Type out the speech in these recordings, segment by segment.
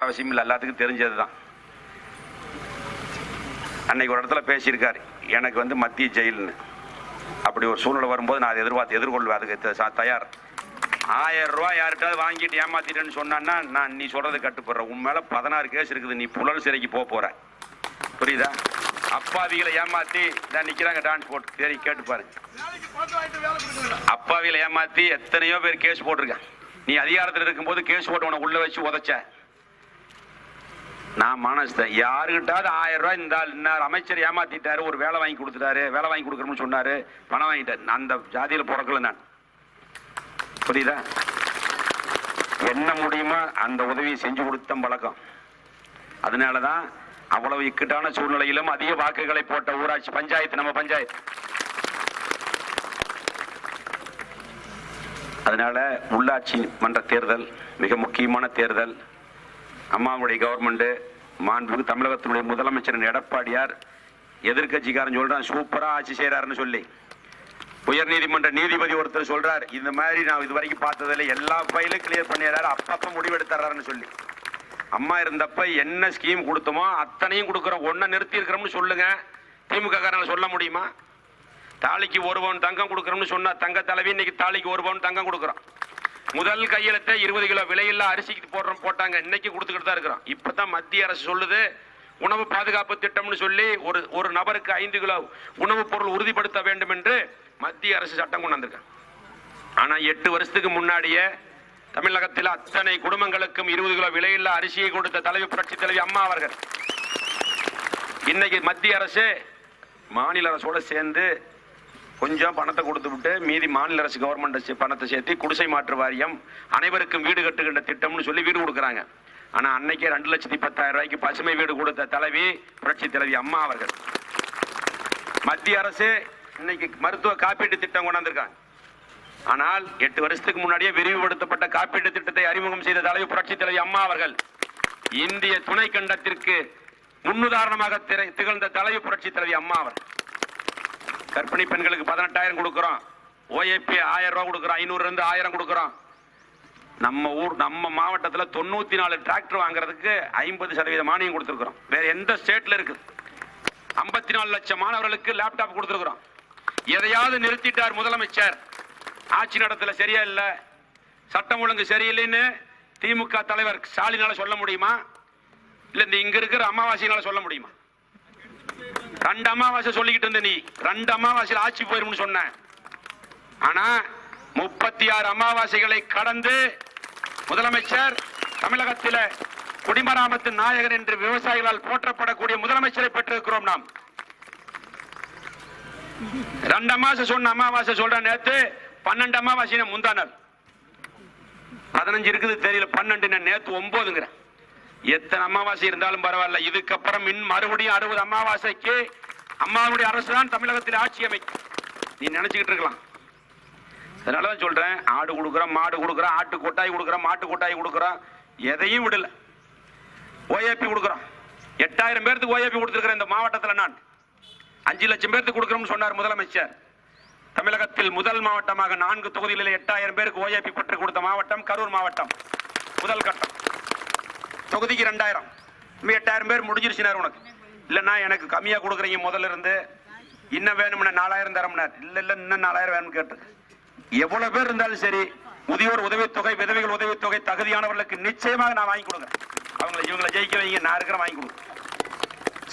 அவசியம் இல்லை, எல்லாத்துக்கும் தெரிஞ்சது தான். அன்னைக்கு ஒரு இடத்துல பேசியிருக்காரு, எனக்கு வந்து மத்திய ஜெயில்னு. அப்படி ஒரு சூழ்நிலை வரும்போது நான் அதை எதிர்கொள்வேன், அதுக்கு தயார். 1000 ரூபா யார்கிட்டாவது வாங்கிட்டு ஏமாத்திட்டேன்னு சொன்னான்னா நான் நீ சொல்றது கட்டுப்படுறேன். உன் மேல 16 கேஸ் இருக்குது, நீ புழல் சிறைக்கு போற. புரியுதா? அப்பாவிகளை ஏமாத்தி தான் நிக்கிறாங்க டான்ஸ் போட்டு, சரி கேட்டு பாருங்க. அப்பாவிகளை ஏமாத்தி எத்தனையோ பேர் கேஸ் போட்டிருக்கான். நீ அதிகாரத்தில் இருக்கும்போது கேஸ் போட்டு உன உள்ள வச்சு உதைச்ச. நான் மனசேன், யாருக்கிட்டாவது 1000 ரூபாய் இந்த அமைச்சர் ஏமாத்திட்டாரு, ஒரு வேலை வாங்கி கொடுத்துட்டாரு, வேலை வாங்கி கொடுக்கணும்னு சொன்னாரு, பணம் வாங்கிட்டாரு. அந்த ஜாதியில் பிறக்கல நான். புரியுதா? என்ன முடியுமா அந்த உதவியை செஞ்சு கொடுத்த பழக்கம். அதனாலதான் அவ்வளவு இக்கட்டான சூழ்நிலையிலும் அதிக வாக்குகளை போட்ட ஊராட்சி பஞ்சாயத்து நம்ம பஞ்சாயத்து. அதனால உள்ளாட்சி மன்ற தேர்தல் மிக முக்கியமான தேர்தல். அம்மாவுடைய கவர்மெண்ட், மாண்புமிகு தமிழகத்தினுடைய முதலமைச்சர் எடப்பாடியார் எதிர்கட்சிக்காரன் சொல்றான் சூப்பரா ஆட்சி செய்யறாருன்னு சொல்லி. உயர் நீதிமன்ற நீதிபதி ஒருத்தர் சொல்றார், இந்த மாதிரி நான் இது வரைக்கும் பார்த்ததில்லை, எல்லா ஃபைலும் கிளியர் பண்ணிடுறாரு, அப்பப்ப முடிவெடுத்துறாருன்னு சொல்லி. அம்மா இருந்தப்ப என்ன ஸ்கீம் கொடுத்தோமோ அத்தனையும் கொடுக்குறோம். ஒன்ன நிறுத்தி இருக்கிறோம்னு சொல்லுங்க, திமுக காரங்களை சொல்ல முடியுமா? தாலிக்கு 1 பவுன் தங்கம் கொடுக்கறோம்னு சொன்னா தங்க தலைவி இன்னைக்கு தாலிக்கு 1 பவுன் தங்கம் கொடுக்குறோம். முதல் கையெழுத்தை 20 கிலோ விலையில்லா அரிசிக்கு போட்டாங்க, இன்னைக்கு கொடுத்துக்கிட்டு தான் இருக்கிறோம். இப்பதான் மத்திய அரசு சொல்லுது உணவு பாதுகாப்பு திட்டம்னு சொல்லி ஒரு நபருக்கு 5 கிலோ உணவுப் பொருள் உறுதிப்படுத்த வேண்டும் என்று மத்திய அரசு சட்டம் கொண்டு வந்திருக்காங்க. ஆனா 8 வருஷத்துக்கு முன்னாடியே தமிழகத்தில் அத்தனை குடும்பங்களுக்கும் 20 கிலோ விலையில்லா அரிசியை கொடுத்த தலைவி புரட்சி தலைவி அம்மா அவர்கள். இன்னைக்கு மத்திய அரசு மாநில அரசோட சேர்ந்து கொஞ்சம் பணத்தை கொடுத்து விட்டு மீதி மாநில அரசு கவர்மெண்ட் பணத்தை சேர்த்து குடிசை மாற்று வாரியம், அனைவருக்கும் வீடு கட்டுகின்ற திட்டம்னு சொல்லி வீடு கொடுக்குறாங்க. ஆனா அன்னைக்கே 2,10,000 ரூபாய்க்கு பசுமை வீடு கொடுத்த தலைவி புரட்சி தலைவி அம்மா அவர்கள். மத்திய அரசு இன்னைக்கு மருத்துவ காப்பீட்டு திட்டம் கொண்டாந்துருக்காங்க. ஆனால் 8 வருஷத்துக்கு முன்னாடியே விரிவுபடுத்தப்பட்ட காப்பீட்டு திட்டத்தை அறிமுகம் செய்த தலைவி புரட்சி தலைவி அம்மா அவர்கள். இந்திய துணை கண்டத்திற்கு முன்னுதாரணமாக திகழ்ந்த தலைவி புரட்சி தலைவி அம்மா அவர்கள். கர்ப்பிணி பெண்களுக்கு 18,000 கொடுக்கிறோம், ஓஏபி 1000 ரூபாய் கொடுக்கிறோம், 500 இருந்து 1000 கொடுக்கிறோம். நம்ம மாவட்டத்தில் 94 டிராக்டர் வாங்குறதுக்கு 50% மானியம் கொடுத்திருக்கிறோம். வேற எந்த ஸ்டேட்ல இருக்கு? 54 லட்சம் மாணவர்களுக்கு லேப்டாப் கொடுத்திருக்கிறோம். எதையாவது நிறுத்திட்டார் முதலமைச்சர், ஆட்சி நடத்தல சரியா இல்ல, சட்டம் ஒழுங்கு சரியில்லைன்னு திமுக தலைவர் ஸ்டாலினால சொல்ல முடியுமா? இல்ல இங்க இருக்கிற அமாவாசையினால சொல்ல முடியுமா? 2 அமாவாசை சொல்லிக்கிட்டு இருந்த நீ 2 அமாவாசையில் ஆட்சி போயிரும்னு சொன்ன. ஆனா 36 அமாவாசைகளை கடந்து முதலமைச்சர் தமிழகத்தில் குடிமராமத்து நாயகன் என்று விவசாயிகளால் போற்றப்படக்கூடிய முதலமைச்சரை பெற்றிருக்கிறோம். நாம் 2 அமாவாசை சொன்ன அமாவாசை சொல்ற நேத்து 12 அமாவாசை முந்தானால் 15 இருக்குது தெரியல, 12 நேத்து 9ங்கிற. எத்தனை அமாவாசை இருந்தாலும் பரவாயில்ல, இதுக்கப்புறம் மறுபடியும் 60 அமாவாசைக்கு அம்மாவுடைய அரசு தான் தமிழகத்தில் ஆட்சி அமைக்கும். நீ நினைச்சுக்கிட்டு இருக்கலாம். அதனாலதான் சொல்றேன், ஆடு கொடுக்குறோம், மாடு கொடுக்குறோம், ஆட்டு கொட்டாய் கொடுக்குறோம், மாட்டு கொட்டாய் கொடுக்குறோம், எதையும் விடல. ஓஏபி கொடுக்குறோம், 8000 பேருக்கு ஓஏபி கொடுத்திருக்கிறேன் இந்த மாவட்டத்தில். நான் 5 லட்சம் பேருக்கு கொடுக்கிறோம்னு சொன்னார் முதலமைச்சர். தமிழகத்தில் முதல் மாவட்டமாக 4 தொகுதிகளில் 8000 பேருக்கு ஓஏபி பெற்று கொடுத்த மாவட்டம் கரூர் மாவட்டம். முதல் கட்டம் தொகுதிக்கு 2000, 8000 பேர் முடிஞ்சிருச்சுனார். உனக்கு இல்லைன்னா எனக்கு கம்மியா கொடுக்குறீங்க, முதல்ல இருந்து இன்னும் வேணும்னா 4000 தரம்னார். இல்ல இன்னும் 4000 வேணும்னு கேட்டு எவ்வளவு பேர் இருந்தாலும் சரி, முதியோர் உதவித்தொகை, விதவைகள் உதவித்தொகை தகுதியானவர்களுக்கு நிச்சயமாக நான் வாங்கி கொடுக்குறேன். இவங்களை ஜெயிக்க வைங்க, நான் இருக்கிற வாங்கி கொடுக்குறேன்.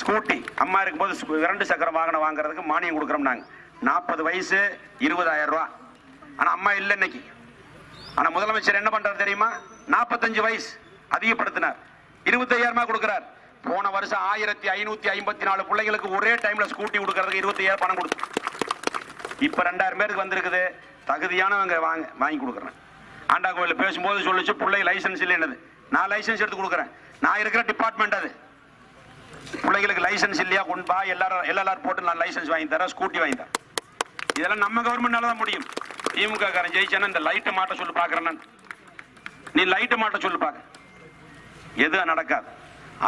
ஸ்கூட்டி அம்மா இருக்கும்போது 2 சக்கர வாகனம் வாங்குறதுக்கு மானியம் கொடுக்குறோம். நாங்க 40 வயசு 20,000 ரூபாய். ஆனா அம்மா இல்லை இன்னைக்கு. ஆனா முதலமைச்சர் என்ன பண்றாரு தெரியுமா? 45 வயசு அதிகப்படுத்தினார், 25,000 கொடுக்கிறார். போன வருஷம் 1554 பிள்ளைகளுக்கு ஒரே டைம்ல ஸ்கூட்டி கொடுக்கறதுக்கு 25,000 பணம் கொடுத்து, இப்ப 2000 பேருக்கு வந்திருக்குது. தகுதியானவங்க வாங்கி கொடுக்குறேன். ஆண்டா கோயில் பேசும்போது சொல்லிச்சு பிள்ளை லைசன்ஸ் இல்லைன்னு. நான் லைசன்ஸ் எடுத்து கொடுக்குறேன். நான் இருக்கிற டிபார்ட்மெண்ட் அது. பிள்ளைகளுக்கு லைசன்ஸ் இல்லையா, கொண்டு எல்லாரும் போட்டு நான் லைசன்ஸ் வாங்கி தரேன், ஸ்கூட்டி வாங்கி தரேன். இதெல்லாம் நம்ம கவர்மெண்ட்னால தான் முடியும். திமுக காரன் ஜெயிச்சானா இந்த லைட்டை மாட்ட சொல்லி பாக்குறேன். நீ லைட்டை மாட்ட சொல்லி பாக்க, எதுவும் நடக்காது.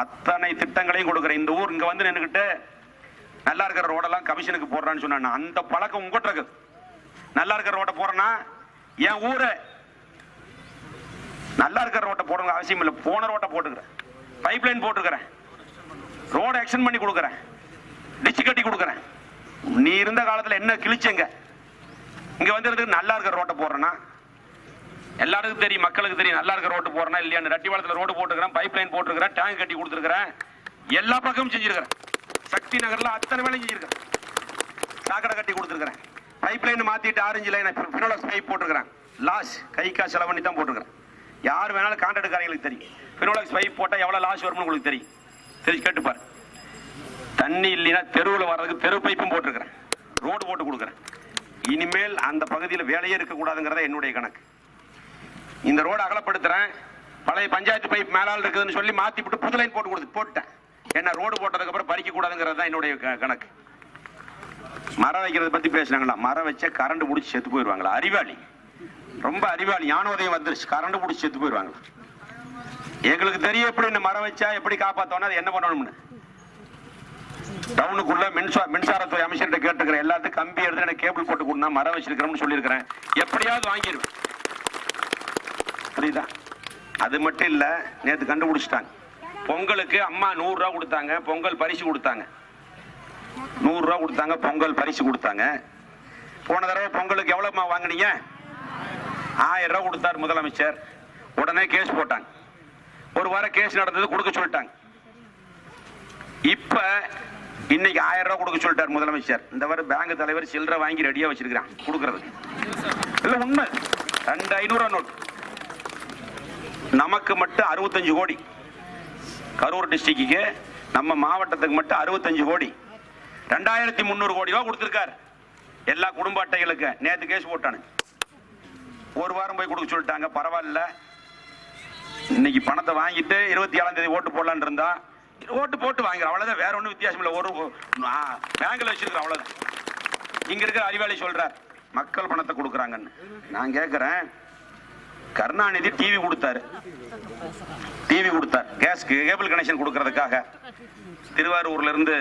அத்தனை திட்டங்களையும் கொடுக்குறேன். இந்த ஊர் இங்க வந்து நின்றுகிட்டு நல்லா இருக்கிற ரோடெல்லாம் கமிஷனுக்கு போடுறான்னு சொன்னா அந்த பழக்கம் உங்ககிட்ட இருக்குது. நல்லா இருக்கிற ரோட்டை போறேன்னா என் ஊரை நல்லா இருக்கிற ரோட்டை போடுங்க அவசியம் இல்லை, போன ரோட்டை போட்டுக்கிறேன். பைப் லைன் போட்டுருக்கிறேன், ரோடு எக்ஸ்டெண்ட் பண்ணி கொடுக்குறேன், டிச்சு கட்டி கொடுக்குறேன். நீ இருந்த காலத்துல என்ன கிழிச்சங்க? இங்க வந்து நல்லா இருக்கிற ரோட்டை போடுறேன்னா எல்லாருக்கும் தெரியும், மக்களுக்கு தெரியும் நல்லா இருக்கிற ரோட்டு போறேன்னா இல்லையா. ரெட்டிவாளத்துல ரோடு போட்டுக்கிறேன், பைப் லைன் போட்டுருக்கிறேன், டேங்க் கட்டி கொடுத்துருக்கிறேன், எல்லா பக்கமும் செஞ்சிருக்கிறேன். சக்தி நகர்ல அத்தனை வேலையும் செஞ்சிருக்கிறேன். சாக்கடை கட்டி கொடுத்துருக்கிறேன், பைப் லைன் மாத்திட்டு ஆரஞ்சு லைன் பினோலக்ஸ் பைப் போட்டுருக்கிறேன். லாஸ் கை காசு செலவு பண்ணி தான் போட்டுருக்கிறேன். யார் வேணாலும் கான்ட்ராக்ட்காரங்களுக்கு தெரியும் பினோலக்ஸ் பைப் போட்டா எவ்வளவு லாஸ் வரும்னு உங்களுக்கு தெரியும். தெரிஞ்சு கேட்டுப்பாரு. தண்ணி இல்லைன்னா தெருவில் வர்றதுக்கு தெரு பைப்பும் போட்டிருக்கிறேன், ரோடு போட்டு கொடுக்குறேன். இனிமேல் அந்த பகுதியில் வேலையே இருக்கக்கூடாதுங்கிறத என்னுடைய கணக்கு. இந்த ரோடு அகலப்படுத்துறேன், பழைய பஞ்சாயத்து பைப் மேலால் இருக்குதுன்னு சொல்லி மாத்தி விட்டு புது லைன் போட்டு போட்டேன். என்ன ரோடு போட்டதுக்கு அப்புறம் பறிக்க கூடாதுங்கிறது தான் என்னுடைய கணக்கு. மரம் வைக்கிறத பத்தி பேசுனாங்களா? மரம் வச்சா கரண்ட் பிடிச்சி செத்து போயிடுவாங்களா? அறிவாளி, ரொம்ப அறிவாளி. ஞானோதயம் வந்துருச்சு, கரண்ட் பிடிச்சி செத்து போயிடுவாங்களா? எங்களுக்கு தெரியும் எப்படி இந்த மரம் வச்சா எப்படி காப்பாத்தோன்னா அது என்ன பண்ணணும்னு. டவுனுக்குள்ள மின்சாரத்துறை அமைச்சர்கிட்ட கேட்டுக்கிறேன், எல்லாத்துக்கும் கம்பி எடுத்து எனக்கு கேபிள் போட்டு கொடுத்தா மரம் வச்சிருக்கிறோம்னு சொல்லியிருக்கிறேன். எப்படியாவது வாங்கிடுவேன், புரியுதா? அது மட்டும் இல்ல, நேற்று கண்டுபிடிச்சிட்டாங்க. பொங்கலுக்கு அம்மா 100 ரூபா கொடுத்தாங்க, பொங்கல் பரிசு கொடுத்தாங்க. 100 ரூபா கொடுத்தாங்க, பொங்கல் பரிசு கொடுத்தாங்க. போன தடவை பொங்கலுக்கு எவ்வளவுமா வாங்கினீங்க? 1000 ரூபா கொடுத்தார் முதலமைச்சர். உடனே கேஸ் போட்டாங்க. ஒரு வாரம் கேஸ் நடந்தது, கொடுக்க சொல்லிட்டாங்க. இப்ப இன்னைக்கு 1000 ரூபா கொடுக்க சொல்லிட்டார் முதலமைச்சர். இந்த வாரம் பேங்க் தலைவர் சில்லறை வாங்கி ரெடியா வச்சிருக்கான் கொடுக்கறது. இல்ல உண்மை, 2500 நோட். நமக்கு மட்டும் 65 கோடி. கரூர் டிஸ்ட்ரிக்டுக்கு நம்ம மாவட்டத்துக்கு மட்டும் 65 கோடி. 2300 கோடி ரூபாய் கொடுத்திருக்காரு எல்லா குடும்ப அட்டைகளுக்கு. நேற்று கேஸ் போட்டானு, ஒரு வாரம் போய் கொடுக்க சொல்லிட்டாங்க. பரவாயில்ல, இன்னைக்கு பணத்தை வாங்கிட்டு 27ஆம் தேதி ஓட்டு போடலான்னு இருந்தா ஓட்டு போட்டு வாங்குற, அவ்வளவுதான். வேற ஒன்றும் வித்தியாசம் இல்லை. ஒரு பேங்க்ல வச்சிருக்கிற, அவ்வளவுதான். இங்க இருக்கிற அறிவாளி சொல்றார் மக்கள் பணத்தை கொடுக்குறாங்கன்னு. நான் கேட்கிறேன், கருணாநிதி டிவி கொடுத்தாரு, கேபிள் கனெக்ஷன் கொடுக்கறதுக்காக திருவாரூர்ல இருந்து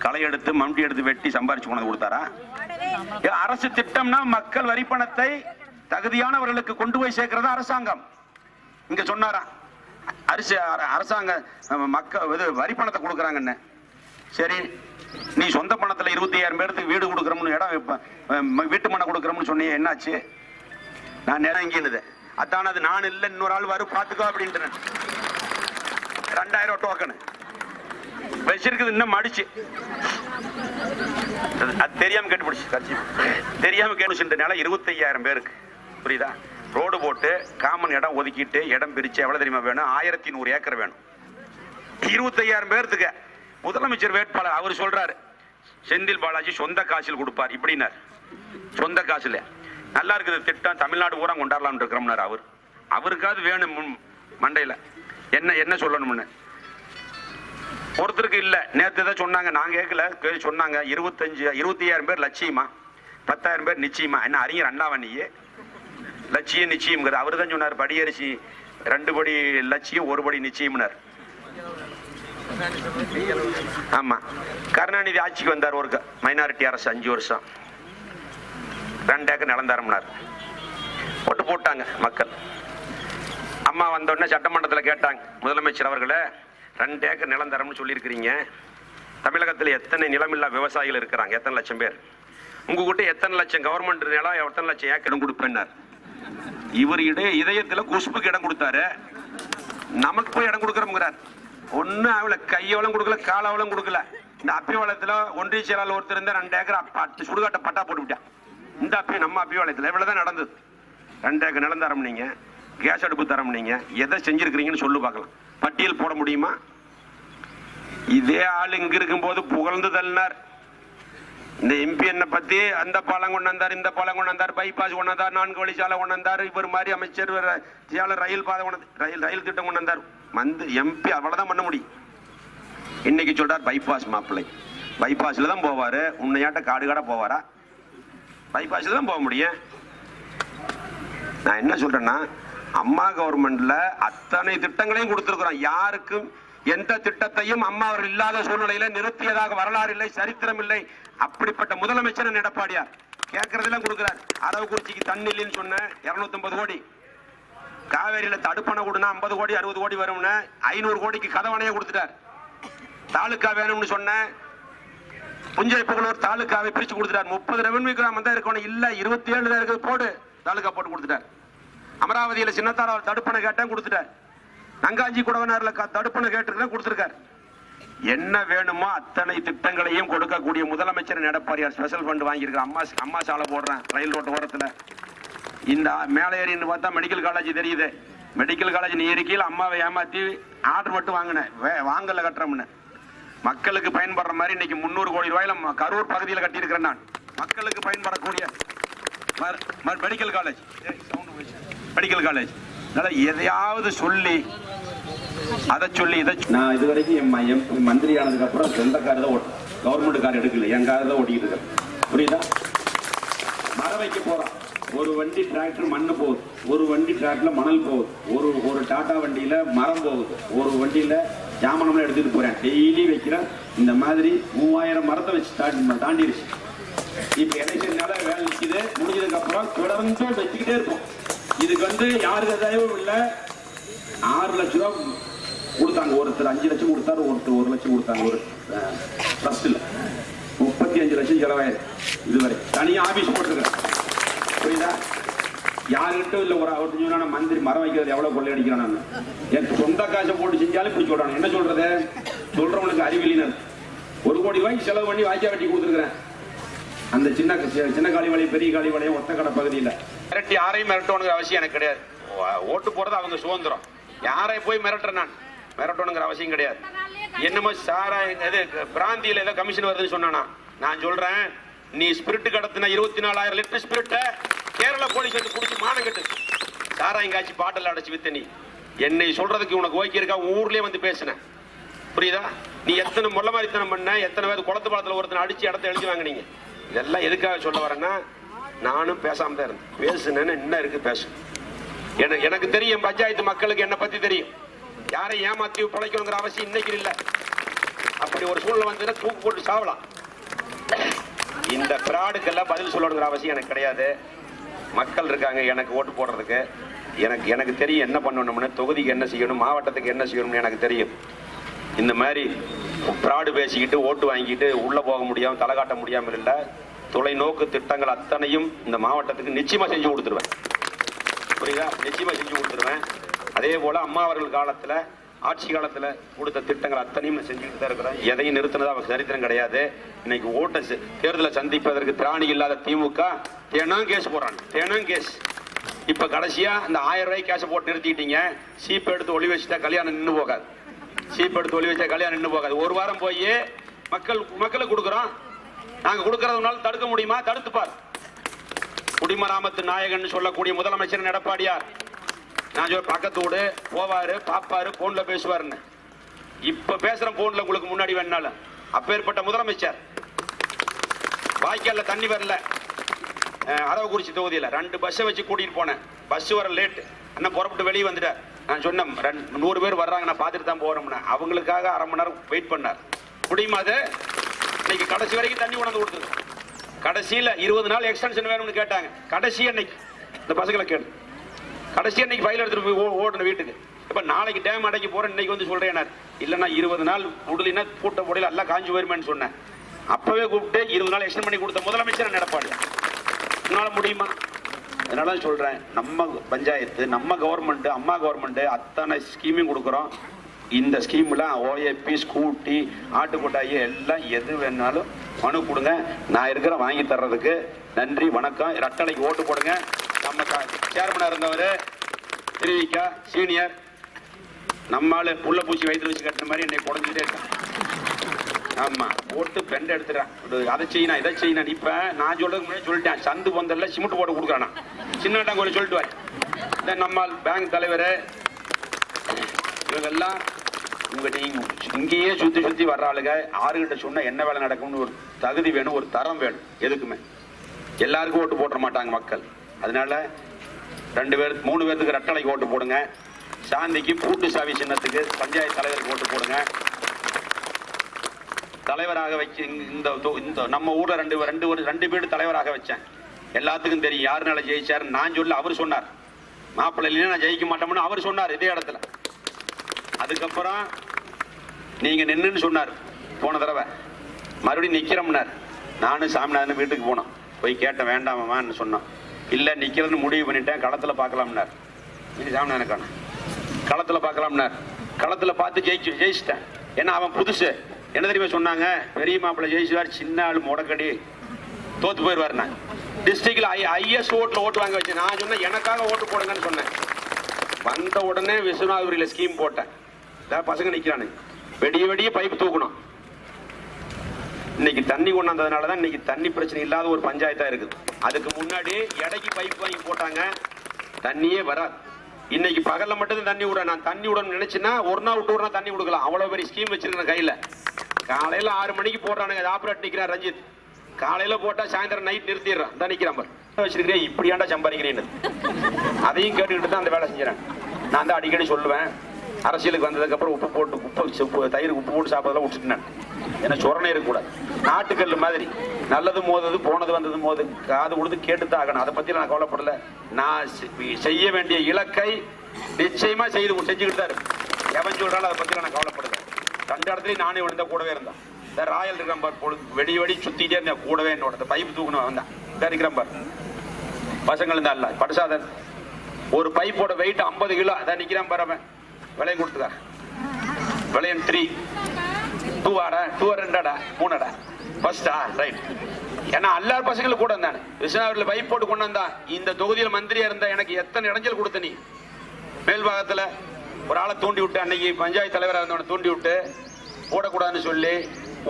களை எடுத்து மம்டி எடுத்து வெட்டி சம்பாரிச்சு கொண்டு கொடுத்தாரா? அரசு திட்டம்னா மக்கள் வரி பணத்தை தகுதியானவர்களுக்கு கொண்டு போய் சேர்க்கிறதா அரசாங்கம். இங்க சொன்னாரா அரசாங்க மக்கள் வரி பணத்தை கொடுக்கறாங்கன்னு. சரி, நீ சொந்த பணத்துல 25,000 பேருக்கு வீடு கொடுக்கறோம்னு, இடம் வீட்டு மனை கொடுக்கறோம்னு சொன்னீங்க, என்னாச்சு? நான் நேரம் இங்கிருந்தது, அதான அது நான் இல்லை, இன்னொரு ஆள் வரும் பாத்துக்கோ அப்படின்ட்டு 2000 டோக்கன் வச்சிருக்குது. இன்னும் மடிச்சு அது தெரியாம கேட்டுப்பிடிச்சு, கட்சி தெரியாம கேட்டு நிலம் 25,000 பேருக்கு, புரியுதா? ரோடு போட்டு காமன் இடம் ஒதுக்கிட்டு இடம் பிரிச்சு எவ்வளவு தெரியுமா வேணும்? 1100 ஏக்கர் வேணும் 25,000 பேருக்கு. முதலமைச்சர் வேட்பாளர் அவர் சொல்றாரு, செந்தில் பாலாஜி சொந்த காசில் கொடுப்பார் இப்படின்னார். சொந்த காசுல நல்லா இருக்குது திட்டம், தமிழ்நாடு பூரா கொண்டாடலாம் இருக்கிறோம்னார். அவருக்காவது வேணும் மண்டையில என்ன சொல்லணும்னு. ஒருத்தருக்கு இல்ல. நேற்று தான் சொன்னாங்க, நான் கேட்கல, சொன்னாங்க 25,000 பேர் லட்சியமா, 10,000 பேர் நிச்சயமா. என்ன அறிஞர் அண்ணாவணியே லட்சியம் நிச்சயம் அவர் தான் சொன்னார். படியரிசி 2 படி லட்சியம் 1 படி நிச்சயம்னார். ஆமா, கருணாநிதி ஆட்சிக்கு வந்தார், ஒரு மைனாரிட்டி அரசு 5 வருஷம் 2 ஏக்கர் நிலம் தரம்னார். ஓட்டு போட்டாங்க மக்கள். அம்மா வந்த உடனே சட்டமன்றத்தில் கேட்டாங்க, முதலமைச்சர் அவர்களே 2 ஏக்கர் நிலம் தரம்னு சொல்லியிருக்கிறீங்க, தமிழகத்தில் எத்தனை நிலமில்லா விவசாயிகள் இருக்கிறாங்க, எத்தனை லட்சம் பேர், உங்ககிட்ட எத்தனை லட்சம் கவர்மெண்ட் நிலம், எத்தனை லட்சம் ஏக்கர் கொடுப்பேன்னார். இவர் இதயத்துல குஷ்புக்கு இடம் கொடுத்தாரு, நமக்கு போய் இடம் கொடுக்கறோம்ங்கிறார். ஒண்ணு அவளை கையவளம் கொடுக்கல, காலவளம் கொடுக்கல. இந்த அப்பிவாளத்துல ஒன்றிய செயலாளர் ஒருத்தர் இருந்த 2 ஏக்கர் சுடுகாட்ட பட்டா போட்டு விட்டான். இந்த அப்பி நம்ம அப்பிவாளத்துல இவ்வளவுதான் நடந்தது. 2 ஏக்கர் நிலம் தரம், நீங்க கேஸ் அடுப்பு தரம், நீங்க எதை செஞ்சிருக்கிறீங்கன்னு சொல்லு பார்க்கலாம். பட்டியல் போட முடியுமா? இதே ஆள் இங்க இருக்கும் போது புகழ்ந்து தள்ளினார். இந்த எம்பி என்ன பத்தி அந்த பாலம் கொண்டு வந்தார், இந்த பாலம் கொண்டு வந்தார், பைபாஸ் கொண்டு வந்தார், 4 வழிச்சாலை கொண்டு வந்தார், இவர் மாதிரி அமைச்சர் ரயில் பாதை ரயில் திட்டம் கொண்டு வந்தார். எம்பி அவ்வளவுதான் பண்ண முடியும். இன்னைக்கு சொல்றார் பைபாஸ் மாப்பிள்ளை, பைபாஸ்ல தான் போவாரு. உன்னையாட்ட காடு காட போவாரா? பைபாஸ்ல தான் போக முடியும். நான் என்ன சொல்றேன்னா, அம்மா கவர்மெண்ட்ல அத்தனை திட்டங்களையும் கொடுத்திருக்கிறோம். யாருக்கும் எந்த திட்டத்தையும் அம்மா அவர்கள் இல்லாத சூழ்நிலையில நிறுத்தியதாக வரலாறு இல்லை, சரித்திரம் இல்லை. அப்படிப்பட்ட முதலமைச்சர் எடப்பாடியார் கேட்கறதெல்லாம் கொடுக்கிறார். அரவக்குறிச்சிக்கு தண்ணி இல்லைன்னு சொன்ன 250 கோடி, காவேரியில தடுப்பணை கொடுனா 50 கோடி 60 கோடி வரும்னு 500 கோடிக்கு கதவணையை கொடுத்துட்டார். தாலுக்கா வேணும்னு சொன்ன புஞ்சை புகழூர் தாலுக்காவை பிரிச்சு கொடுத்துட்டார். 30 ரெவன்யூ கிராமம் தான் இருக்கணும், இல்ல 27 தான் இருக்குது, போடு தாலுக்கா போட்டு கொடுத்துட்டார். அமராவதியில சின்னத்தார தடுப்பணை கேட்டேன் கொடுத்துட்டார். நங்காஞ்சி குடவனார்ல தடுப்பணை கேட்டு கொடுத்திருக்கார். என்ன வேணுமோ அத்தனை திட்டங்களையும் கொடுக்கக்கூடிய முதலமைச்சர் எடப்பாடியார் ஸ்பெஷல் ஃபண்ட் வாங்கியிருக்கார். அம்மா சாலை போடுறேன் ரயில் ரோட்டு ஓரத்துல. இந்த மேலே ஏறின்னு பார்த்தா மெடிக்கல் காலேஜ் தெரியுது. மெடிக்கல் காலேஜ் நீ இருக்கையில் அம்மாவை ஏமாத்தி ஆர்டர் மட்டும் வாங்கினேன், வாங்கல கட்டுறோம்னு. மக்களுக்கு பயன்படுற மாதிரி இன்னைக்கு 300 கோடி ரூபாயில கரூர் பகுதியில் கட்டியிருக்கிறேன் நான். மக்களுக்கு பயன்படக்கூடிய மெடிக்கல் காலேஜ் எதையாவது சொல்லி அதை சொல்லி இதை நான் இது வரைக்கும் மந்திரி ஆனதுக்கு அப்புறம் சொந்த கார் தான் ஓட்டும், கவர்மெண்ட் கார் எடுக்கல, என் கார் தான் ஓட்டிக்கிட்டு இருக்கேன். புரியுதா? மர வைக்க போறான், ஒரு வண்டி டிராக்டர் மண்ணு போகுது, ஒரு வண்டி டிராக்டர்ல மணல் போகுது, ஒரு டாடா வண்டியில மரம் போகுது, ஒரு வண்டியில ஜாமனம்லாம் எடுத்துட்டு போறேன். டெய்லி வைக்கிறேன். இந்த மாதிரி 3000 மரத்தை வச்சு தாண்டிடுச்சு. இப்ப எலெக்ஷன்னால வேலை நிற்குது. முடிஞ்சதுக்கு அப்புறம் தொடர்ந்து வச்சுக்கிட்டே இருப்போம். இதுக்கு யாருக்கு தயவும் இல்லை. 6 லட்சம் ரூபாய் கொடுத்தாங்க. ஒருத்தர் 5 லட்சம் கொடுத்தாரு, ஒருத்தர் 1 லட்சம் கொடுத்தாங்க. ஒரு ட்ரஸ்ட்ல 35 லட்சம் செலவாயிருக்கு. இதுவரை தனியா ஆபீஸ் போட்டுருக்கேன். புரியுதா? யாருக்கிட்டும் இல்லை. ஒரு மந்திரி மரம் வைக்கிறது எவ்வளவு கொள்ளையடிக்கிறான். என் சொந்த காசை போட்டு செஞ்சாலும் இப்படி சொல்றான். என்ன சொல்றது? சொல்றவனுக்கு அறிவில்லை. 1 கோடி ரூபாய்க்கு செலவு பண்ணி வாய்க்கா வெட்டி கொடுத்துருக்கிறேன். அந்த சின்ன காலிவாளையம் பெரிய காலிவாளையம் ஒத்தக்கடை பகுதியில் மிரட்டி யாரையும் மிரட்டணுங்கிற அவசியம் எனக்கு கிடையாது. ஓட்டு போறது அவங்க சுதந்திரம். யாரை போய் மிரட்டுறேன்? நான் மிரட்டணுங்கிற அவசியம் கிடையாது. என்னமோ சாரா எது பிராந்தியில ஏதோ கமிஷன் வருதுன்னு சொன்னானா? நான் சொல்றேன், நீ ஸ்பிரிட் கடத்தின 24,000 லிட்டர் ஸ்பிரிட்ட கேரளா போலீஸ் வந்து குடிச்சு மானம் கட்டு சாராயம் காய்ச்சி பாட்டில் அடைச்சு வித்த நீ என்னை சொல்றதுக்கு உனக்கு ஓகே இருக்கா? ஊர்லயே வந்து பேசுன. புரியுதா? நீ எத்தனை முள்ள மாதிரித்தனம் பண்ண, எத்தனை பேர் குளத்து பாலத்தில் ஒருத்தனை அடிச்சு இடத்த எழுதி வாங்கினீங்க. இதெல்லாம் எதுக்காக சொல்ல வரேன்னா, நானும் பேசாம தான் இருந்தேன். பேசுனேன்னு என்ன இருக்கு பேசு. எனக்கு தெரியும், பஞ்சாயத்து மக்களுக்கு என்ன பத்தி தெரியும். யாரை ஏமாத்தி பிழைக்கணுங்கிற அவசியம் இன்னைக்கு இல்லை. அப்படி ஒரு சூழ்நிலை வந்து தூக்கு போட்டு சாவலாம். இந்த பிராடுக்கெல்லாம் பதில் சொல்லணுங்கிற அவசியம் எனக்கு கிடையாது. மக்கள் இருக்காங்க எனக்கு ஓட்டு போடுறதுக்கு. எனக்கு தெரியும் என்ன பண்ணணும்னு, தொகுதிக்கு என்ன செய்யணும், மாவட்டத்துக்கு என்ன செய்யணும்னு எனக்கு தெரியும். இந்த மாதிரி பிராடு பேசிக்கிட்டு ஓட்டு வாங்கிட்டு உள்ள போக முடியாம தலை காட்ட முடியாமல் இல்லை. தொலைநோக்கு திட்டங்கள் அத்தனையும் இந்த மாவட்டத்துக்கு நிச்சயமா செஞ்சு கொடுத்துருவேன். புரியுதா? நிச்சயமா செஞ்சு கொடுத்துருவேன். அதே போல அம்மா அவர்கள் காலத்துல ஆட்சி காலத்துல கொடுத்த திட்டங்கள் அத்தனையும் செஞ்சுட்டு தான் இருக்கிறேன். எதையும் நிறுத்தினதா அவர் சரித்திரம் கிடையாது. இன்னைக்கு ஓட்ட தேர்தலை சந்திப்பதற்கு திராணி இல்லாத திமுக தேனும் கேஸ் போறாங்க, தேனும் கேஸ். இப்ப கடைசியா இந்த 1000 ரூபாய் கேஸ் போட்டு நிறுத்திட்டீங்க. சீப் எடுத்து ஒளி வச்சுட்டா கல்யாணம் நின்று போகாது. சீப் எடுத்து ஒளி வச்சா கல்யாணம் நின்று போகாது. ஒரு வாரம் போய் மக்களுக்கு கொடுக்குறோம். நாங்க கொடுக்கறதுனால தடுக்க முடியுமா? தடுத்துப்பார். குடிமராமத்து நாயகன் சொல்லக்கூடிய முதலமைச்சர் எடப்பாடியார் நான் சொல்ல பக்கத்து வீடு போவாரு, பாப்பாரு, போன்ல பேசுவாருன்னு. இப்ப பேசுற போன்ல உங்களுக்கு முன்னாடி வேணாலும் அப்பேற்பட்ட முதலமைச்சர். வாய்க்கால்ல தண்ணி வரல, அரவக்குறிச்சி தொகுதியில் 2 பஸ்ஸை வச்சு கூட்டிட்டு போனேன். பஸ் வர லேட், அண்ணன் புறப்பட்டு வெளியே வந்துட்டார். நான் சொன்னேன் 100 பேர் வர்றாங்க, நான் பார்த்துட்டு தான் போறோம்னு. அவங்களுக்காக அரை மணி நேரம் வெயிட் பண்ணார். முடியுமா? அது இன்னைக்கு கடைசி வரைக்கும் தண்ணி உணர்ந்து கொடுத்துரு. கடைசியில் 20 நாள் எக்ஸ்டென்ஷன் வேணும்னு கேட்டாங்க. கடைசி அன்னைக்கு இந்த பசங்களை கேடு, கடைசி அன்னைக்கு ஃபைல் எடுத்துட்டு போய் ஓடணும் வீட்டுக்கு. இப்ப நாளைக்கு டேம் அடைக்க போறேன், இன்னைக்கு வந்து சொல்றேன். இல்லைன்னா 20 நாள் விடலினா கூட்ட போடையில எல்லாம் காஞ்சி போயிருமேன்னு சொன்னேன். அப்பவே கூப்பிட்டு 20 நாள் எக்ஸ்டெண்ட் பண்ணி கொடுத்த முதலமைச்சர் எடப்பாடி. உன்னால முடியுமா? அதனால சொல்றேன், நம்ம பஞ்சாயத்து, நம்ம கவர்மெண்ட், அம்மா கவர்மெண்ட் அத்தனை ஸ்கீமையும் கொடுக்குறோம். இந்த ஸ்கீம்ல ஓஏபி, ஸ்கூட்டி, ஆட்டுக்கொட்டாயி எல்லாம் எது வேணாலும் மனு கொடுங்க. நான் இருக்கிற வாங்கி தர்றதுக்கு. நன்றி, வணக்கம். ரெட்டலைக்கு ஓட்டு போடுங்க. நம்ம சேர்மனா இருந்தவர் திருவிக்கா சீனியர், நம்மால புள்ள பூச்சி வயிற்று வச்சு கட்டின மாதிரி என்னை குறைஞ்சிட்டே இருக்கேன். ஆமா, போட்டு பெண்டை எடுத்துறேன். அதை செய்யணும், இதை செய்யணும். இப்ப நான் சொல்றதுக்கு முன்னாடி சொல்லிட்டேன், சந்து பந்தல்ல சிமெண்ட் போட்டு கொடுக்குறானா சின்னட்டாங்க சொல்லிட்டு வாய். இந்த நம்ம பேங்க் தலைவர் இவங்கெல்லாம் இங்கேயே சுத்தி வர்ற ஆளுங்க. ஆறுகிட்ட சொன்னா என்ன வேலை நடக்கும்னு ஒரு தகுதி வேணும், ஒரு தரம் வேணும். எதுக்குமே எல்லாருக்கும் ஓட்டு போட மாட்டாங்க மக்கள். அதனால 2 பேர் 3 பேருக்கு ரெட்டலைக்கு ஓட்டு போடுங்க. சாந்திக்கு பூட்டு சாவி சின்னத்துக்கு பஞ்சாயத்து தலைவருக்கு ஓட்டு போடுங்க. தலைவராக வச்சு இந்த நம்ம ஊர்ல 2 பேர் தலைவராக வச்சேன். எல்லாத்துக்கும் தெரியும் யாருனால ஜெயிச்சாரு. நான் சொல்ல அவர் சொன்னார். மாப்பிள்ளை இல்லைன்னா நான் ஜெயிக்க மாட்டோம்னு அவர் சொன்னார் இதே இடத்துல. அதுக்கப்புறம் நீங்க நின்னுன்னு சொன்னார் போன தடவை, மறுபடியும் நிக்கிறோம்னார். நானும் சாமிநாதன் வீட்டுக்கு போனோம், போய் கேட்டேன் வேண்டாமான்னு சொன்னோம். இல்லை நிக்கிறதுன்னு முடிவு பண்ணிட்டேன், களத்தில் பார்க்கலாம்னார். இது சாமிநாதனுக்கான களத்தில் பார்க்கலாம்னார். களத்தில் பார்த்து ஜெயிச்சிட்டேன். ஏன்னா அவன் புதுசு. என்ன தெரியுமா சொன்னாங்க, பெரிய மாப்பிள்ளை ஜெயிச்சுவார், சின்ன ஆள் முடக்கடி தோத்து போயிடுவார். நான் டிஸ்ட்ரிக்ட்ல ஐஎஸ் ஓட்டுல ஓட்டு வாங்க வச்சேன். நான் சொன்னேன் எனக்காக ஓட்டு போடுங்கன்னு சொன்னேன். வந்த உடனே விஸ்வநாதபுரியில ஸ்கீம் போட்டேன். பசங்க நிக்கிறானு வெடிய பைப் தூக்கணும். இன்னைக்கு தண்ணி கொண்டாந்ததுனாலதான் இன்னைக்கு தண்ணி பிரச்சனை இல்லாத ஒரு பஞ்சாயத்தா இருக்குது. அதுக்கு முன்னாடி எடைக்கு பைப் வாங்கி போட்டாங்க, தண்ணியே வராது. இன்னைக்கு பகல்ல மட்டும் தண்ணி விட, நான் தண்ணி விடணும்னு நினைச்சுன்னா ஒரு நாள் விட்டு ஒரு நாள் தண்ணி கொடுக்கலாம். அவ்வளவு பெரிய ஸ்கீம் வச்சிருக்கேன் கையில. காலையில 6 மணிக்கு போடுறானுங்க, ஆப்ரேட் நிக்கிறான் ரஞ்சித். காலையில போட்டா சாயந்தரம் நைட் நிறுத்திடுறான். தான் நிக்கிறான் வச்சிருக்கிறேன், இப்படியாண்டா சம்பாதிக்கிறேன்னு. அதையும் கேட்டுக்கிட்டு தான் அந்த வேலை செஞ்சுறேன். நான் தான் அடிக்கடி சொல்லுவேன், அரசியலுக்கு வந்ததுக்கு அப்புறம் உப்பு தயிர் உப்பு போட்டு சாப்பிடலாம் விட்டுட்டேன். ஏன்னா சொரணை இருக்கக்கூடாது. நாட்டுக்கல் மாதிரி நல்லது மோதது, போனது வந்தது மோது, காது கொடுத்து கேட்டுத்தான் ஆகணும். அதை பத்தி நான் கவலைப்படல. நான் செய்ய வேண்டிய இலக்கை நிச்சயமா செஞ்சுக்கிட்டு தான் இருக்கு. எவன் சொல்றாலும் அதை பத்தி நான் கவலைப்படுறேன். 2 இடத்துலயும் நானே விழுந்தா கூடவே இருந்தேன். ராயல் இருக்கிறான் பார், வெடி சுத்திட்டே இருந்தேன் கூடவே. என்னோட பைப் தூக்கணும் வந்தான் இருக்கிறான் பார். பசங்கள் இருந்தா இல்ல படுசாதன் ஒரு பைப்போட வெயிட் 50 கிலோ. அதான் நிக்கிறான் பாரு. அவன் விலையை கொடுத்துக்கா, விலையன் 3 2 ஆடா 2 2 3 ஃபர்ஸ்டா ரைட். ஏன்னா எல்லாரும் பசங்களும் கூட இருந்தானே. விஸ்வநாதபுரியில் பைப் போட்டு கொண்டு வந்தான். இந்த தொகுதியில் மந்திரியா இருந்தா எனக்கு எத்தனை இடைஞ்சல் கொடுத்த நீ. மேல்பாகத்துல ஒரு ஆளை தூண்டி விட்டு, அன்னைக்கு பஞ்சாயத்து தலைவராக இருந்தவனை தூண்டி விட்டு போடக்கூடாதுன்னு சொல்லி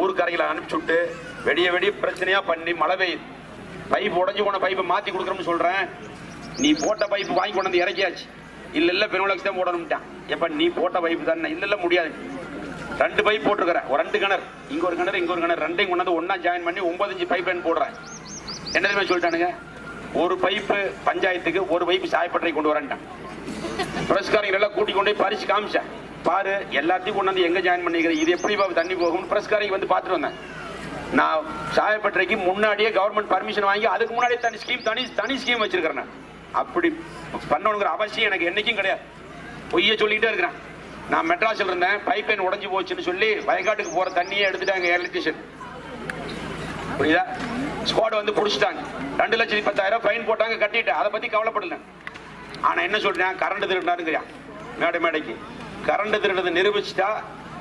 ஊருக்கரைகளை அனுப்பிச்சு விட்டு வெடிய பிரச்சனையா பண்ணி மழை பெய்யுது. பைப் உடஞ்சு போன பைப்பை மாத்தி கொடுக்குறோம்னு சொல்றேன். நீ போட்ட பைப்பு வாங்கி கொண்டு வந்து இறக்கியாச்சு. இல்ல பெருவலக்ஸ் தான் போடணும்ட்டான். எப்ப நீ போட்ட பைப்பு தானே? இல்ல முடியாது. 2 பைப் போட்டுருக்கிறேன், 2 கிணறு, இங்க ஒரு கிணறு இங்க ஒரு கிணறு, 2ஐயும் கொண்டு வந்து ஒன்னா ஜாயின் பண்ணி 9 இன்ச்சு பைப் லைன் போடுறேன். என்ன தெரியுமா சொல்லிட்டானுங்க, ஒரு பைப்பு பஞ்சாயத்துக்கு ஒரு பைப்பு சாயப்பட்டறை கொண்டு வரேன்ட்டான். பிரஸ்காரங்க எல்லாம் கூட்டி கொண்டு போய் பறிச்சு காமிச்சேன். பாரு எல்லாத்தையும் கொண்டு வந்து எங்க ஜாயின் பண்ணிக்கிறேன், இது எப்படி தண்ணி போகும். பிரஸ்காரங்க வந்து பார்த்துட்டு வந்தேன். நான் சாயப்பட்டறைக்கு முன்னாடியே கவர்மெண்ட் பர்மிஷன் வாங்கி அதுக்கு முன்னாடியே தனி ஸ்கீம் வச்சிருக்கிறேன். அப்படி பண்ணணுங்கிற அவசியம் எனக்கு என்னைக்கும் கிடையாது. பொய்ய சொல்லிக்கிட்டே இருக்கிறேன். நான் மெட்ராஸில் இருந்தேன், பைப் லைன் உடஞ்சி போச்சுன்னு சொல்லி வயக்காட்டுக்கு போற தண்ணியே எடுத்துட்டாங்க எலக்ட்ரிஷியன். புரியுதா? ஸ்குவாட் வந்து புடிச்சிட்டாங்க. 2,10,000 ஃபைன் போட்டாங்க, கட்டிட்டேன். அதை பத்தி கவலைப்படல. ஆனா என்ன சொல்றேன், கரண்ட் திருடினாருங்கிறியா மேடைக்கு. கரண்ட் திருடுறது நிரூபிச்சுட்டா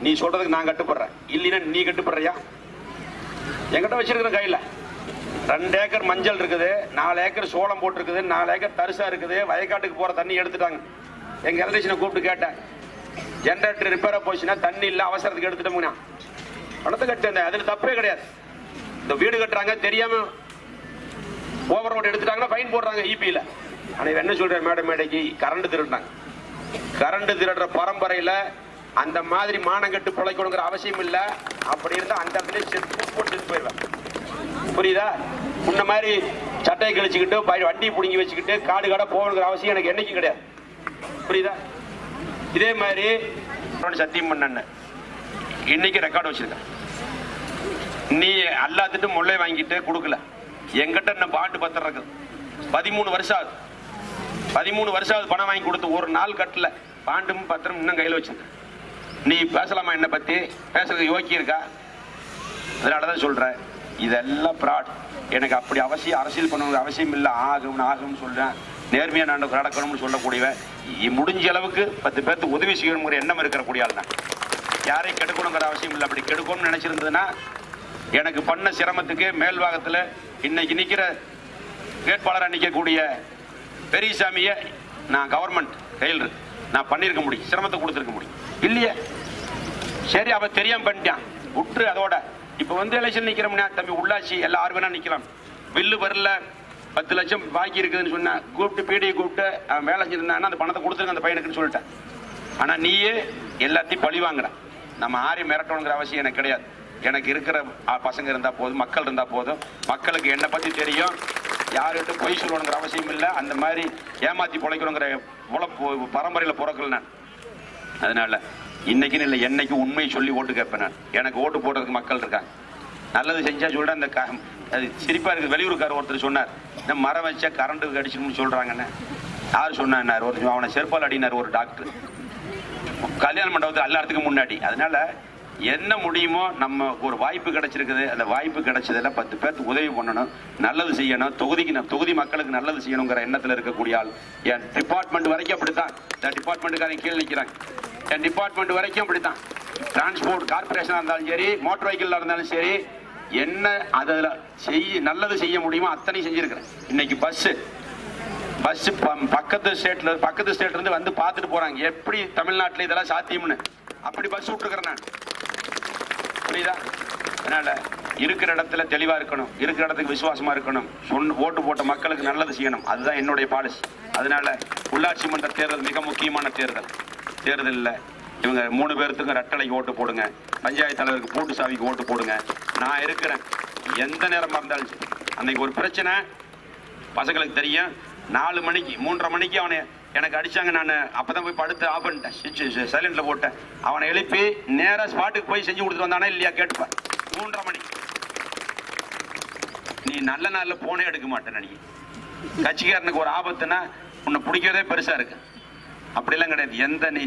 நீ சொல்றதுக்கு நான் கட்டுப்படுறேன், இல்லைன்னா நீ கட்டுப்படுறியா? என்கிட்ட வச்சிருக்கிற கையில 2 ஏக்கர் மஞ்சள் இருக்குது, 4 ஏக்கர் சோளம் போட்டிருக்குது, 4 ஏக்கர் தரிசா இருக்குது. வயக்காட்டுக்கு போற தண்ணி எடுத்துட்டாங்க. எங்க எலக்ட்ரிஷனை கூப்பிட்டு கேட்டேன், ஜெனரேட்டர் ரிப்பேரா போச்சுன்னா தண்ணி இல்ல, அவசரத்துக்கு எடுத்துட்டோம்னா பணத்தை கட்டு. அதுல தப்பே கிடையாது. இந்த வீடு கட்டுறாங்க தெரியாம ஓவர் ரோட் எடுத்துட்டாங்கன்னா ஃபைன் போடுறாங்க இபில. ஆனா என்ன சொல்றேன், மேடைக்கு கரண்ட் திருடுறாங்க. கரண்ட் திருடுற பரம்பரையில அந்த மாதிரி மானங்கட்டு பிழைக்கணுங்கிற அவசியம் இல்ல. அப்படி இருந்தா அந்த இடத்துல செத்து போட்டு போயிடுவேன். புரியுதா? முன்ன மாதிரி சட்டையை கழிச்சுக்கிட்டு வண்டி பிடிங்கி வச்சுக்கிட்டு காடு காடா போகணுங்கிற அவசியம் எனக்கு என்னைக்கும் கிடையாது. புரியுதா? இதே மாதிரி சத்தியம் பண்ண இன்னைக்கு ரெக்கார்டு வச்சிருக்க. நீ எல்லாத்துட்டு முல்லை வாங்கிட்டு கொடுக்கல. எங்கிட்ட என்ன பாண்டு பத்திரம் இருக்குது, 13 வருஷம் ஆகுது. 13 வருஷம் ஆகுது பணம் வாங்கி கொடுத்து ஒரு நாள் கட்டல. பாண்டும் பத்திரம் இன்னும் கையில் வச்சிருக்க. நீ பேசலாமா? என்ன பத்தி பேசுறது யோக்கி இருக்கா? அதனாலதான் சொல்றேன், இதெல்லாம் பிராட். எனக்கு அப்படி அவசியம் அரசியல் பண்ண அவசியம் இல்லை. ஆகும்னு சொல்றேன். நேர்மையா நடக்கணும்னு சொல்லக்கூடியவன் முடிஞ்ச அளவுக்கு 10 பேருக்கு உதவி செய்யணுங்கிற எண்ணம் இருக்கக்கூடிய ஆள் தான். யாரையும் கெடுக்கணுங்கிற அவசியம் இல்லை. அப்படி கெடுக்கணும்னு நினைச்சிருந்ததுன்னா எனக்கு பண்ண சிரமத்துக்கு மேல்பாகத்தில் இன்னைக்கு நிற்கிற வேட்பாளராக நிற்கக்கூடிய பெரியசாமிய நான் கவர்மெண்ட் கையில் இருக்கு, நான் பண்ணியிருக்க முடியும், சிரமத்தை கொடுத்துருக்க முடியும் இல்லையே. சரி, அவ தெரியாம பண்ணிட்டான், விட்டுரு அதோட. இப்போ வந்து எலெக்ஷன் நிற்கிறோம்னா தம்பி உள்ளாட்சி எல்லாரும் வேணா நிற்கலாம். பில்லு வரல, 10 லட்சம் பாக்கி இருக்குதுன்னு சொன்னா கூப்பிட்டு பிடிஐ கூப்பிட்டு அவன் வேலை செஞ்சிருந்தான்னா அந்த பணத்தை கொடுத்துருங்க அந்த பையனுக்குன்னு சொல்லிட்டேன். ஆனால் நீயே எல்லாத்தையும் பழி வாங்குற. நம்ம ஆரி மிரட்டணுங்கிற அவசியம் எனக்கு கிடையாது. எனக்கு இருக்கிற பசங்க இருந்தால் போதும், மக்கள் இருந்தால் போதும். மக்களுக்கு என்னை பற்றி தெரியும். யாருக்கிட்ட பொய் சொல்லணுங்கிற அவசியம் இல்லை. அந்த மாதிரி ஏமாற்றி பிழைக்கணுங்கிற பரம்பரையில் பிறக்கல நான். அதனால இன்னைக்குன்னு இல்லை, என்னைக்கு உண்மையை சொல்லி ஓட்டு கேட்பேன் நான். எனக்கு ஓட்டு போடுறதுக்கு மக்கள் இருக்காங்க. நல்லது செஞ்சா சொல்றேன். அந்த சிரிப்பா இருக்கு. வெளியூருக்காரர் ஒருத்தர் சொன்னார், இந்த மரம் வச்சா கரண்ட்டுக்கு அடிச்சுன்னு சொல்றாங்கன்னு. யார் சொன்னார்? ஒரு அவனை செருப்பால் அடினார் ஒரு டாக்டர் கல்யாண மண்டபத்தில் எல்லாத்துக்கும் முன்னாடி. அதனால என்ன முடியுமோ, நம்ம ஒரு வாய்ப்பு கிடைச்சிருக்குது, அந்த வாய்ப்பு கிடைச்சதுல 10 பேருக்கு உதவி பண்ணணும், நல்லது செய்யணும், தொகுதி மக்களுக்கு நல்லது செய்யணுங்கிற எண்ணத்தில் இருக்கக்கூடிய ஆள். என் டிபார்ட்மெண்ட் வரைக்கும் அப்படித்தான். இந்த டிபார்ட்மெண்ட்டுக்காரங்க கீழே நிற்கிறாங்க. என் டிபார்ட்மெண்ட் வரைக்கும் அப்படித்தான். டிரான்ஸ்போர்ட் கார்பரேஷனாக இருந்தாலும் சரி, மோட்டார் வெஹிக்கிளாக இருந்தாலும் சரி, என்ன அதில் நல்லது செய்ய முடியுமோ அத்தனை செஞ்சிருக்கிறேன். இன்னைக்கு பஸ் பக்கத்து ஸ்டேட்ல இருந்து வந்து பார்த்துட்டு போறாங்க, எப்படி தமிழ்நாட்டில் இதெல்லாம் சாத்தியம்னு. அப்படி பஸ் விட்டுருக்கிறேன் நான். புரியுதா? அதனால இருக்கிற இடத்துல தெளிவா இருக்கணும், இருக்கிற இடத்துக்கு விசுவாசமா இருக்கணும், ஓட்டு போட்ட மக்களுக்கு நல்லது செய்யணும். அதுதான் என்னுடைய பாலிசி. அதனால உள்ளாட்சி மன்ற தேர்தல் மிக முக்கியமான தேர்தலில் இவங்க 3 பேர்த்துக்கும் ரெட்டலைக்கு ஓட்டு போடுங்க, பஞ்சாயத்து தலைவருக்கு பூட்டு சாவிக்கு ஓட்டு போடுங்க. நான் இருக்கிறேன், எந்த நேரமா இருந்தாலும் சரி. அன்னைக்கு ஒரு பிரச்சனை பசங்களுக்கு தெரியும், 4 மணிக்கு 3:30 மணிக்கு அவனை எனக்கு அடிச்சாங்க. நான் அப்பதான் போய் படுத்து ஆஃப் பண்ணிட்டேன், சுவிட்ச் சைலண்ட்ல போட்டேன். அவனை எழுப்பி நேரா ஸ்பாட்டுக்கு போய் செஞ்சு கொடுத்துட்டு வந்தானே இல்லையா கேட்டுப்பேன். 3:30 மணிக்கு நீ நல்ல நாள்ல போனே எடுக்க மாட்டேன். நினைக்க கட்சிக்காரனுக்கு ஒரு ஆபத்துனா உன்னை பிடிக்கிறதே பெருசா இருக்கு. அப்படிலாம் கிடையாது.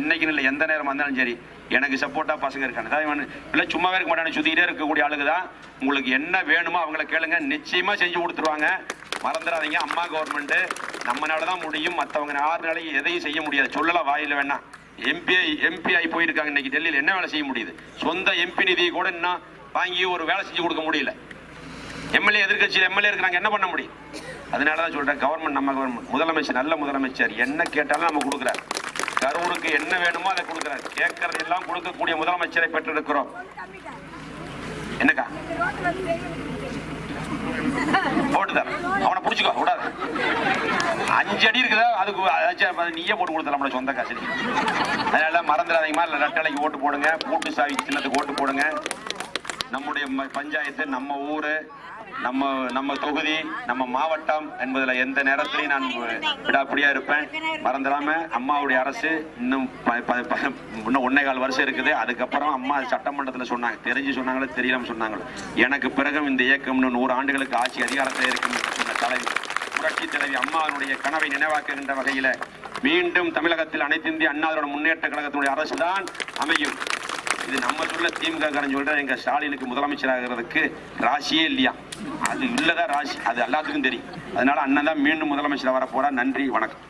இன்னைக்கு இல்லை, எந்த நேரம் வந்தாலும் சரி எனக்கு சப்போர்ட்டா பசங்க இருக்காங்க. இல்லை சும்மாவே இருக்க மாட்டானு, சுத்திக்கிட்டே இருக்கக்கூடிய ஆளுக்கு தான். உங்களுக்கு என்ன வேணுமோ அவங்கள கேளுங்க, நிச்சயமா செஞ்சு கொடுத்துருவாங்க. மறந்துடாதீங்க, அம்மா கவர்மெண்ட் நம்மளாலதான் முடியும், மற்றவங்க 6 நாளைக்கு எதையும் செய்ய முடியாது. சொல்லலாம் வாயில வேணா. எம்பி ஆகி போயிருக்காங்க. இன்னைக்கு டெல்லியில் என்ன வேலை செய்ய முடியுது? சொந்த எம்பி நிதியை கூட இன்னும் வாங்கி ஒரு வேலை செஞ்சு கொடுக்க முடியல. எம்எல்ஏ எதிர்கட்சியில் எம்எல்ஏ இருக்கிறாங்க, என்ன பண்ண முடியும்? அதனாலதான் சொல்றேன், கவர்மெண்ட் நம்ம கவர்மெண்ட், முதலமைச்சர் நல்ல முதலமைச்சர், என்ன கேட்டாலும் நம்ம கொடுக்குறாரு. கரூருக்கு என்ன வேணுமோ அதை கொடுக்குறாரு. கேட்கறது எல்லாம் கொடுக்கக்கூடிய முதலமைச்சரை பெற்றிருக்கிறோம். என்னக்கா போட்டுதான் அவனை பிடிச்சிக்கோ விடாது. 5 அடி இருக்குதா, அதுக்கு நீயே போட்டு கொடுத்தலாம் நம்மளோட சொந்த காசு. அதனால மறந்துடாதீங்கம்மா, ரெட்டலைக்கு ஓட்டு போடுங்க, பூட்டு சாவி சின்னத்துக்கு ஓட்டு போடுங்க. நம்முடைய பஞ்சாயத்து, நம்ம ஊரு, நம்ம தொகுதி, நம்ம மாவட்டம் என்பதுல எந்த நேரத்திலையும் நான் விடாப்பிடியா இருப்பேன். மறந்துடாம, அம்மாவுடைய அரசு இன்னும் 1.25 வருஷம் இருக்குது. அதுக்கப்புறம் அம்மா சட்டமன்றத்தில் சொன்னாங்க, தெரிஞ்சு சொன்னாங்களோ தெரியாம சொன்னாங்களோ, எனக்கு பிறகும் இந்த இயக்கம் 100 ஆண்டுகளுக்கு ஆட்சி அதிகாரத்தில் இருக்கும் தலைவி, புரட்சி தலைவி அம்மாவுடைய கனவை நினைவாக்குகின்ற வகையில மீண்டும் தமிழகத்தில் அனைத்து இந்திய அண்ணா திராவிட முன்னேற்ற கழகத்தினுடைய அரசு தான் அமையும். இது நம்ம சொல்ல திமுக காரன் சொல்ற, எங்க ஸ்டாலினுக்கு முதலமைச்சர் ஆகிறதுக்கு ராசியே இல்லையா? அது இல்லதான் ராசி, அது எல்லாத்துக்கும் தெரியும். அதனால அண்ணன் தான் மீண்டும் முதலமைச்சர் வர போறா. நன்றி, வணக்கம்.